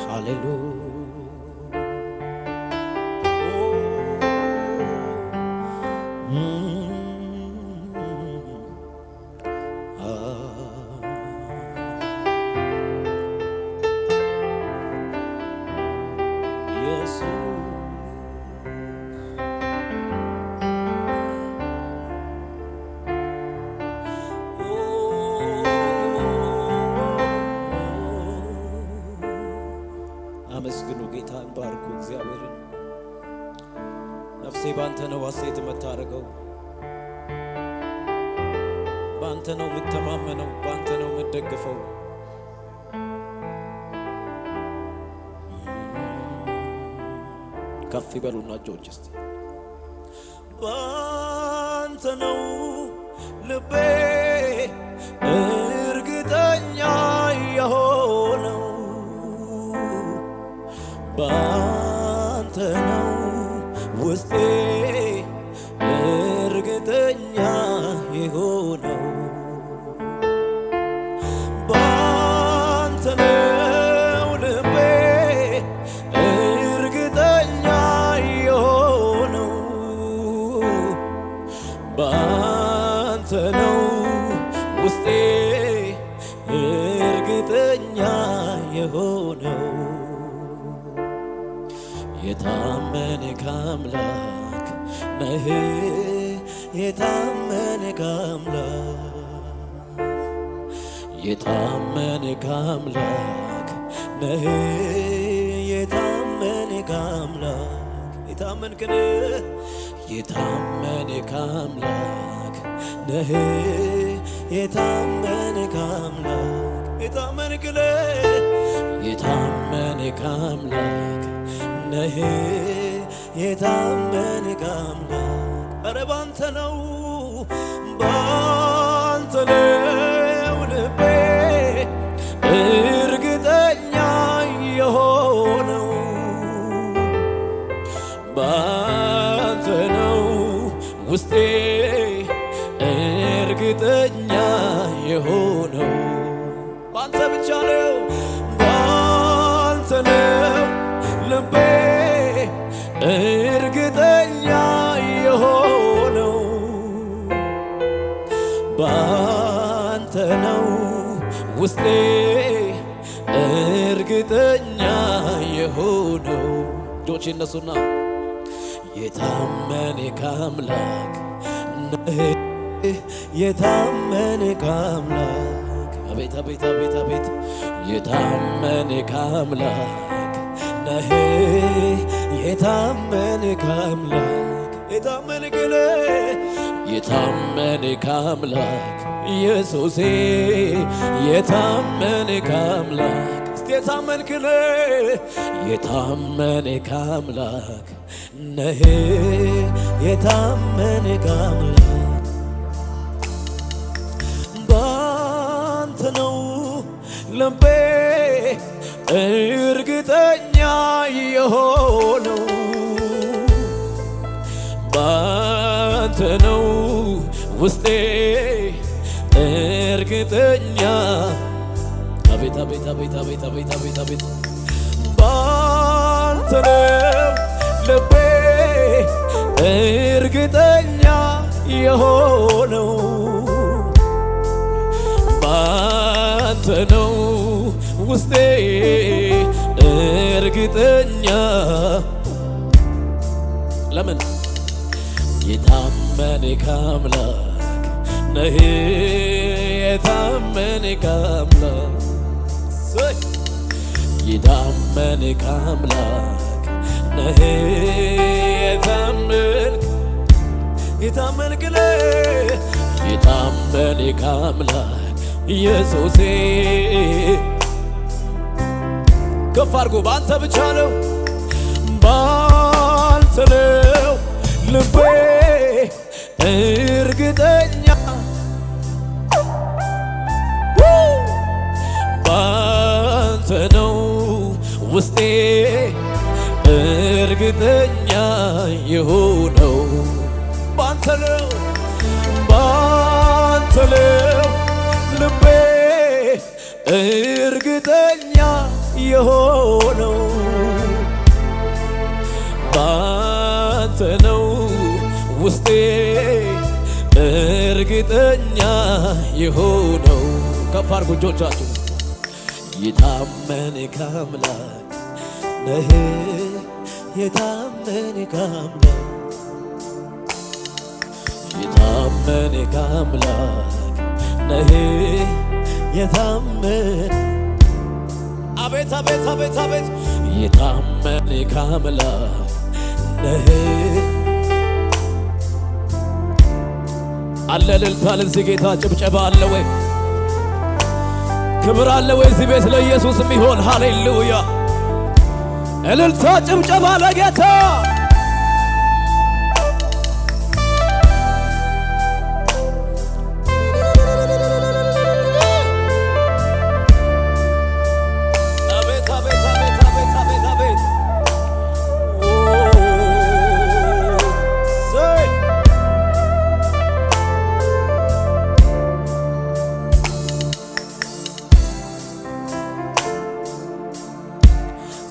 ሃሌሉያ አመስግኑ ጌታን ባርኩ እግዚአብሔርን። ነፍሴ ባንተ ነው ሐሴት የምታደርገው፣ ባንተ ነው የምተማመነው፣ ባንተ ነው የምደግፈው። ከፍ ይበሉና እጆች እስቲ ባንተ ነው ልቤ እርግጠኛ የሆነው፣ ባንተ ነው ውስጤ እርግጠኛ የሆነው፣ ባንተ ነው ልቤ እርግጠኛ የሆነው፣ ባንተ ነው ውስጤ እርግጠኛ የሆነው። የታመንክ አምላክ ነህ፣ የታመንክ አምላክ፣ የታመንክ አምላክ ነህ፣ የታመንክ አምላክ፣ የታመንክ ነህ፣ የታመንክ አምላክ ነህ፣ የታመንክ አምላክ፣ የታመንክ ነህ፣ የታመንክ አምላክ ነህ፣ የታመንክ አምላክ። ኧረ ባንተ ነው ባንተ ነው ልቤ እርግጠኛ የሆነው፣ ባንተ ነው ውስጤ እርግጠኛ የሆነው፣ ባንተ ብቻ ነው ባንተ ነው ልቤ እርግጠኛ የሆነው፣ ባንተ ነው ውስጤ እርግጠኛ የሆነው። እጆች እነሱና የታመንክ አምላክ ነህ፣ የታመንክ አምላክ፣ አቤት አቤት አቤት አቤት፣ የታመንክ አምላክ ነህ፣ የታመንክ አምላክ፣ የታመንክ ነህ፣ የታመንክ አምላክ ኢየሱሴ፣ የታመንክ አምላክ። እስቲ የታመንክ ነህ፣ የታመንክ አምላክ ነህ፣ የታመንክ አምላክ፣ ባንተ ነው ልቤ እርግጠኛ የሆነው፣ ባንተ ነው ውስጤ እርግጠኛ። አቤት አቤት አቤት አቤት አቤት አቤት አቤት፣ ባንተ ነው ልቤ እርግጠኛ የሆነው፣ ባንተ ነው ውስጤ እርግጠኛ። ለምን የታመንክ አምላክ ነህ፣ የታመንክ አምላክ፣ የታመንክ አምላክ ነህ፣ የታመንክ ነህ፣ የታመንክ አምላክ ኢየሱሴ። ከፍ አድርጎ ባንተ ብቻ ነው ባንተ ነው ልቤ እርግጠኛ፣ ባንተ ነው ውስጤ እርግጠኛ የሆነው ባንተ ነው ውስጤ እርግጠኛ የሆነው። ከፍ አድርጉ እጆቻችሁ። የታመንክ አምላክ ነህ የታመንክ አምላክ የታመንክ አምላክ ነህ የታመን አቤት አቤት አቤት አቤት የታመንክ አምላክ ነህ። አለ እልልታ ለዚህ ጌታ ጭብጨባ አለ ወይ? ክብር አለ ወይ እዚህ ቤት ለኢየሱስ የሚሆን? ሃሌሉያ! እልልታ ጭብጨባ ለጌታ።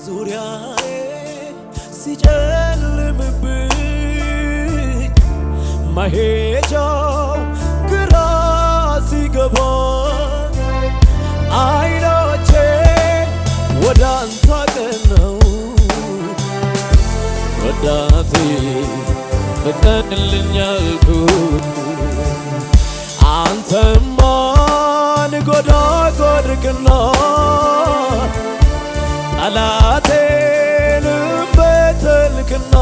ዙሪያዬ ሲጨልምብኝ መሄጃው ግራ ሲገባኝ ዓይኖቼ ወደ አንተ አቀናሁ። ረዳቴ ፍጠንልኝ አልኩህ አንተማ ንጎዳጎድክና ጠላቴንም በተልክና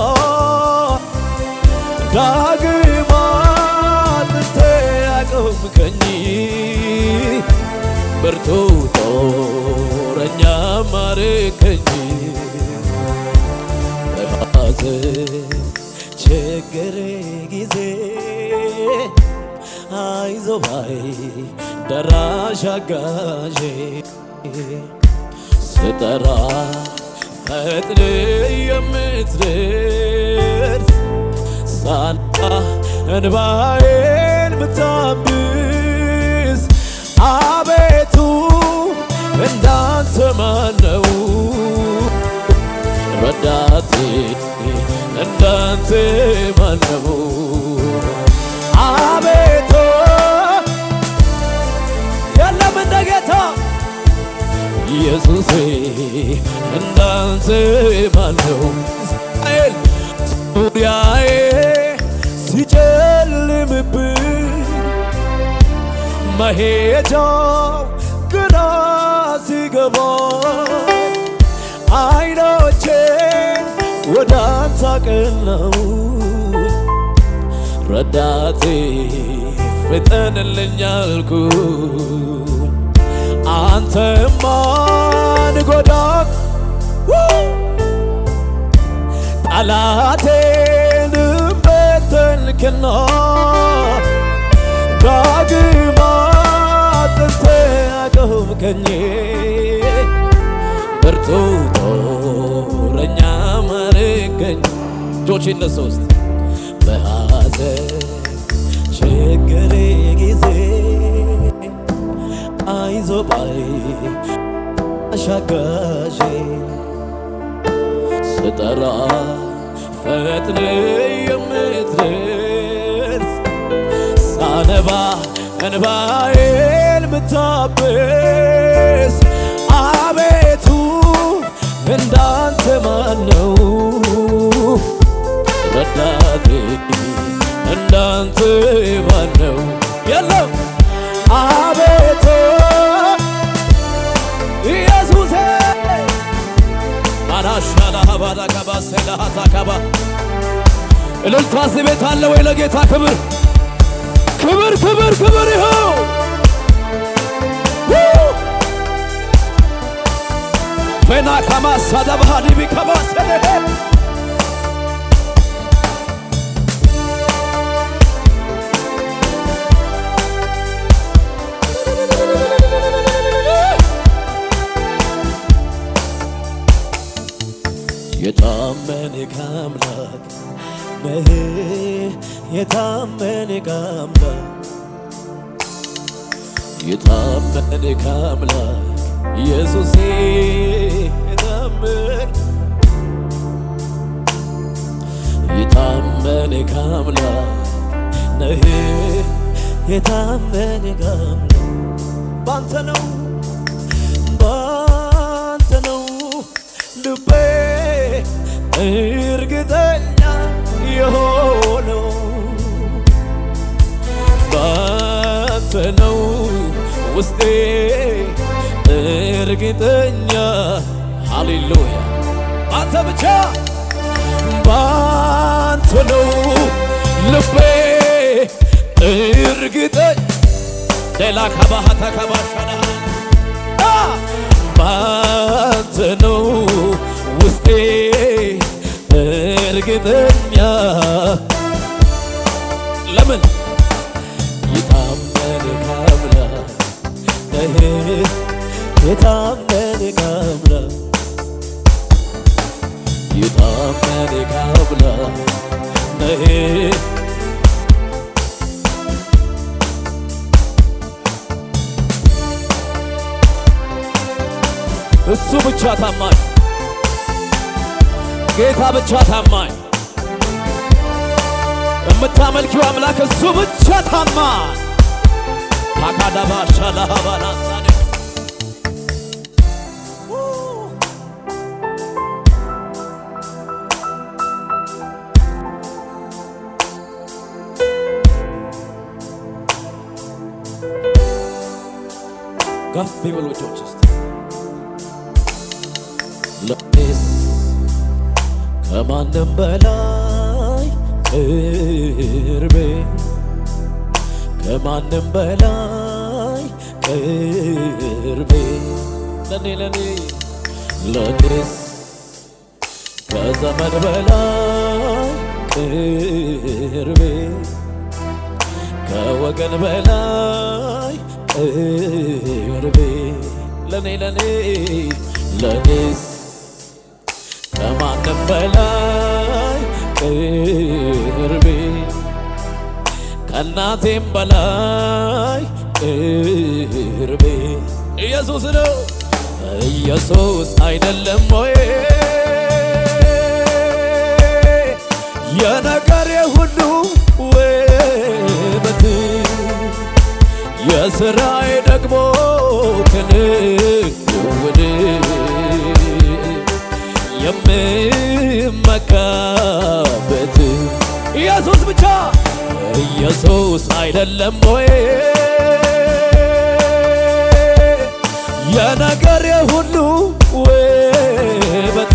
ዳግም አጥንቴ አቆምከኝ ብርቱ ጦረኛ ማረከኝ። በሐዘን ችግሬ ጊዜ አይዞህ ባይ ደራሽ አጋዤ ስጠራ ፈጥነ የምትደርስ ሳነባ እንባዬን ምታብስ አቤቱ እንዳንተ ማነው? ረዳቴ እንዳንተ ማነው? አቤቱ የለም እንደ ጌታ ኢየሱሴ እንዳንተ ማነው? እስራኤል ዙሪያዬ ሲጨልምብኝ መሄጃው ግራ ሲገባኝ ዓይኖቼን ወደ አንተ አቀናሁ። ረዳቴ ፍጠንልኝ አልኩህ አንተማ ንጎዳግ ጠላቴንም በተልክና ዳግም አጥንቴ አቆምከኝ ብርቱ ጦረኛ ማረከኝ። እጆቼ እነሱ ውስጥ በሐዘን ችግሬ ጊዜ አይዞህ ባይ አሻጋዤ ስጠራ ፈጥነ የምትደርስ ሳነባ እንባዬን ምታብስ አቤቱ እንዳንተ ማነው? ረዳቴ እንዳንተ ማነው? የለም አቤቱ ኢየሱሴ ማናሻላ ባዳ ካባ ሰላታ ካባ እልልታ እዚህ ቤት አለ ወይ? ለጌታ ክብር ክብር ክብር ክብር ይኸው ፈና ካማ ሳዳባዲ ቢካባ ሰለሄ የታመንክ አምላክ ነህ የታመንክ አምላክ የታመነ አምላክ ኢየሱሴ የታመነ አምላክ ነህ የታመነ አምላክ ባንተ ነው ልቤ እርግጠኛ የሆነው ባንተ ነው ውስጤ እርግጠኛ ሃሌሉያ ባንተ ብቻ ባንተ ነው ልቤ እርግጠኛ ሌላ ከባሃታ ከባሻና ባንተ ነው ውስጤ እርግጠኛ ለምን የታመነ አምላክ የታመነ አምላክ የታመነ አምላክ እሱ ብቻ ታማኝ ጌታ ብቻ ታማኝ የምታመልኪው አምላክ እሱ ብቻ ታማኝ ታካዳባ ሻላሃባና ሳኔ ከፍ ይበሉ እጆች እስቲ ለኔስ ከማንም በላይ ቅርቤ ከማንም በላይ ቅርቤ ለኔስ ከዘመን በላይ ቅርቤ ከወገን በላይ ቅርቤ ለኔስ ከማንም በላይ ቅርቤ ከእናቴም በላይ ቅርቤ ኢየሱስ ነው ኢየሱስ አይደለም ወይ የነገሬ ሁሉ ውበት የሥራዬ ደግሞ ክንውን የምመካበት ኢየሱስ ብቻ ኢየሱስ አይደለም ወይ የነገሬ ሁሉ ውበት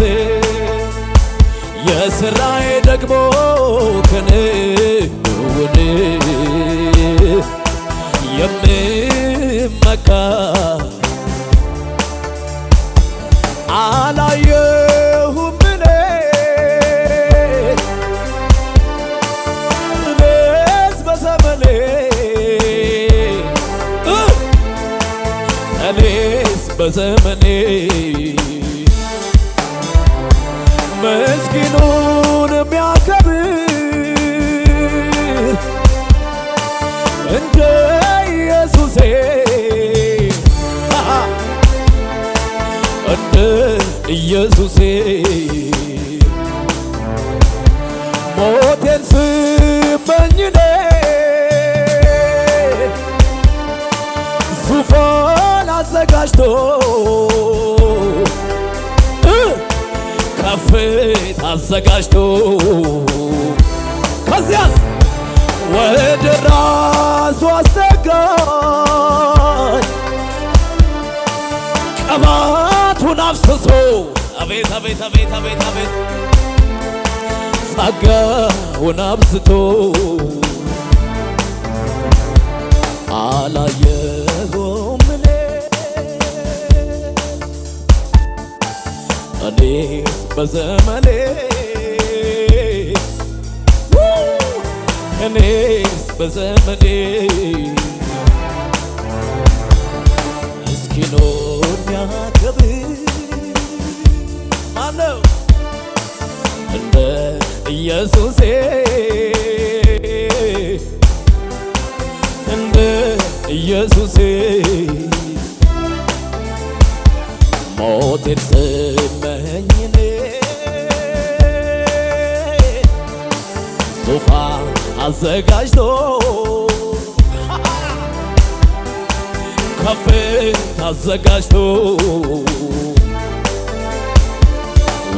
የሥራዬ ደግሞ ክንውን የምመካ አላየሁም እኔስ በዘመኔ ምስኪኑን የሚያከብር እንደ ኢየሱሴ እንደ ኢየሱሴ ሞቴን ስመኝ እኔ ዙፋን አዘጋጅቶ ከፍታ አዘጋጅቶ ከዚያስ ወደ ራሱ አስጠጋኝ ቅባቱን አፍስሶ አቤት አቤት አቤት አቤት አቤት ጸጋውን አብዝቶ አላየሁም እኔስ በዘመኔ እኔስ በዘመኔ ምስኪኑን የሚያከብር ማነው እንደ ኢየሱሴ እንደ ኢየሱሴ ሞቴን ስመኝኔ ዙፋን አዘጋጅቶ ከፍታ አዘጋጅቶ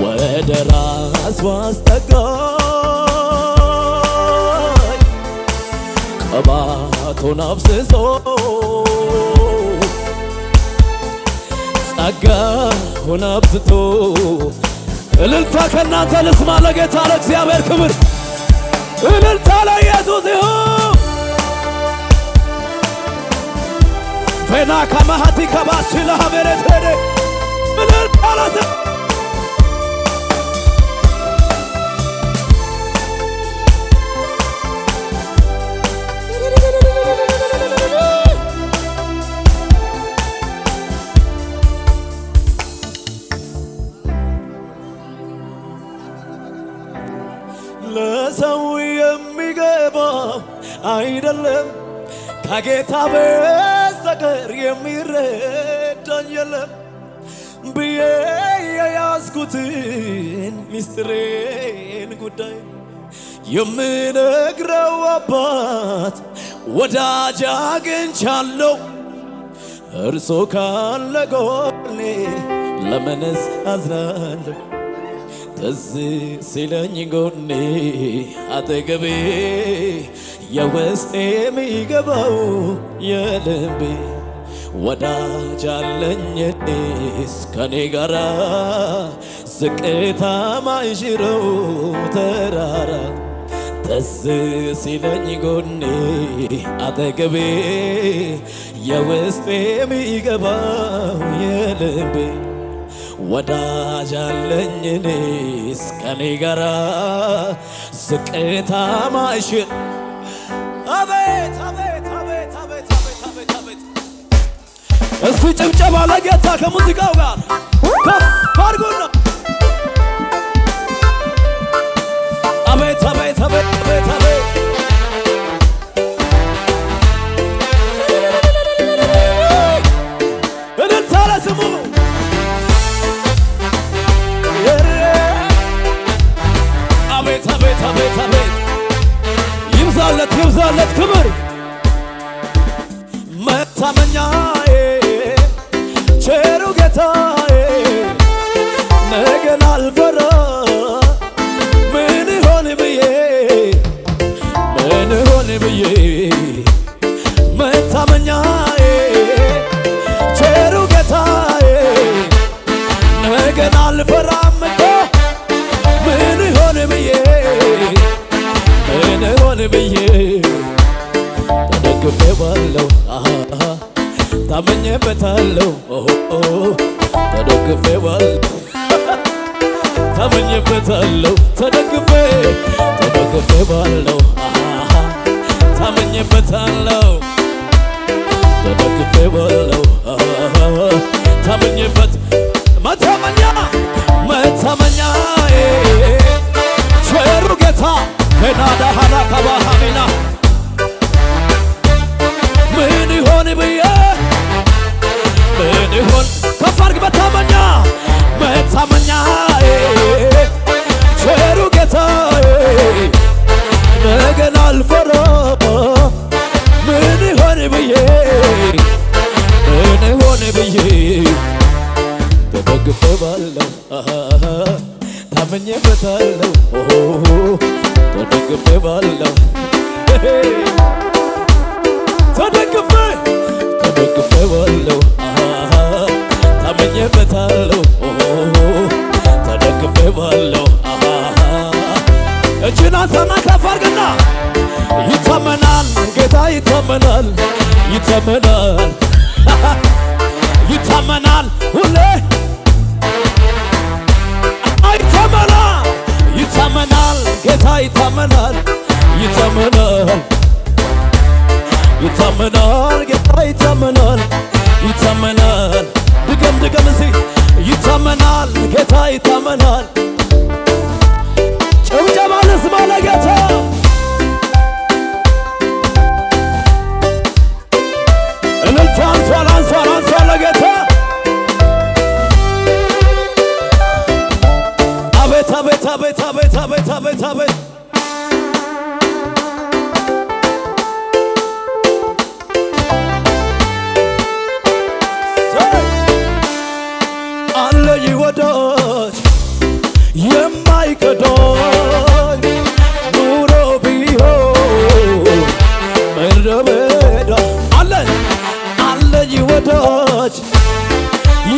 ወደ ራሱ አስጠጋኝ ቅባቱን አፍስሶ ጸጋውን አብዝቶ እልልታ ከእናንተ ልስማ ለጌታ ለእግዚአብሔር ክብር እልልታ ለኢየሱስ ይሁን ፌና ከማሃቲ ከባስላ ሀበረት ሄደ እልልታ ለዘ ለሰው የሚገባ አይደለም ከጌታ በስተቀር የሚረዳኝ የለም ብዬ የያዝኩትን ሚስጥሬን ጉዳይ የምነግረው አባት ወዳጅ አግኝቻለሁ እርሱ ካለ ጎኔ ለምንስ አዝናለሁ ትዝ ሲለኝ ጎኔ አጠገቤ የውስጤ የሚገባው የልቤ ወዳጅ አለኝ እኔስ ከኔ ጋራ ዝቅታ ማይሽረው ተራራ ትዝ ሲለኝ ጎኔ አጠገቤ የውስጤ የሚገባው የልቤ ወዳጅ አለኝ እኔስ ከኔ ጋራ ዝቅታ ማይሽር አቤት አቤት አቤት አቤት አቤት አቤት አቤት እስቲ ጭብጨባ ለጌታ ከሙዚቃው ጋር ከፍ አድርጉና አቤት አቤት አቤት አቤት አቤት እልልታ ለስሙ አቤት አቤት አቤት አቤት ይብዛለት ይብዛለት ክብር መታመኛዬ ቸሩ ጌታዬ ነገን አልፈራ ምን ይሆን ብዬ መታመኛዬ ቸሩ ጌታዬ ነገን አልፈራም እኮ ምን ይሆን ብዬ ተደግፌዋለሁ ታመኘበታለሁ ተደግፌዋለሁ ታመኘበታለሁ ተደግፌዋለሁ ታመኘበታለሁ ተደግፌዋለሁ ታመኘበት መታመኛዬ ቸሩ ጌታ ከናዳ ሃላ ከባሃሚና ምን ይሆን ብዬ ምን ይሆን ከፋርግ መታመኛዬ ቸሩ ጌታዬ ነገን አልፈራ ምን ይሆን ብዬ ተደግፌዋለሁ ታመኘበታለሁ ተደግፌዋለሁ ተደግፌዋለሁ ታመኘበታለሁ ተደግፌዋለሁ እጅን አንሳና ከፍ አድርግና ይታመናል ጌታ ይታመናል ይታመናል ሁሌ ይታመናል ጌታ ይታመናል ጌታ ይታመናል ድገም እስኪ ይታመናል ጌታ ይታመናል ጭብጨባ ልስማ ለጌታ ለጌታ አቤት አቤት አቤት አቤት አቤት አቤት አቤት አለኝ ወዳጅ የማይከዳኝ ኑሮ ቢሆን ምድረ በዳ አለኝ ወዳጅ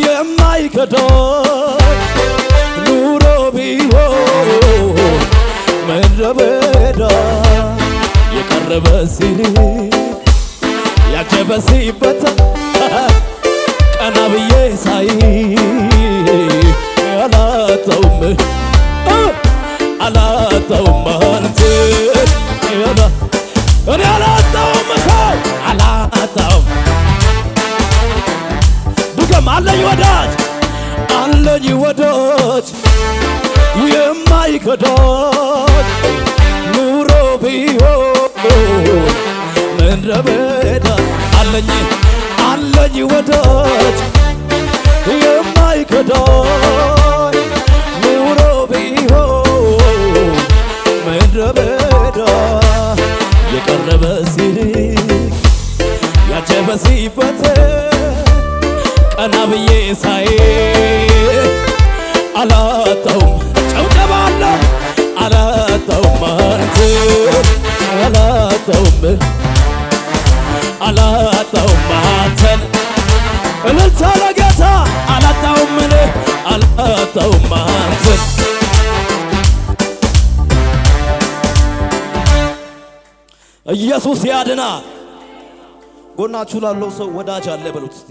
የማይከዳኝ ኑሮ ቢሆን ምድረ በዳ የቀረበ ሲርቅ ያጀበ ሲፈታ ቀና ብዬ ሳይ አላጣውም አንተን እኔ አላጣውም አላጣውም ድገም አለኝ ወዳጅ የማይከዳኝ ኑሮ ቢሆን ምድረ በዳ አለኝ ወዳጅ የማይከዳኝ ኑሮ ቢሆን ምድረ በዳ የቀረበ ሲርቅ ያጀበ ሲፈተን ቀና ብዬ ሳይ አላጣውም ጨብጨባ አለ አላጣውም አንተን እልልታ ለጌታ አላጣውም አንተን ኢየሱስ ያድናል። ጎናችሁ ላለው ሰው ወዳጅ አለ በሉት እስቲ።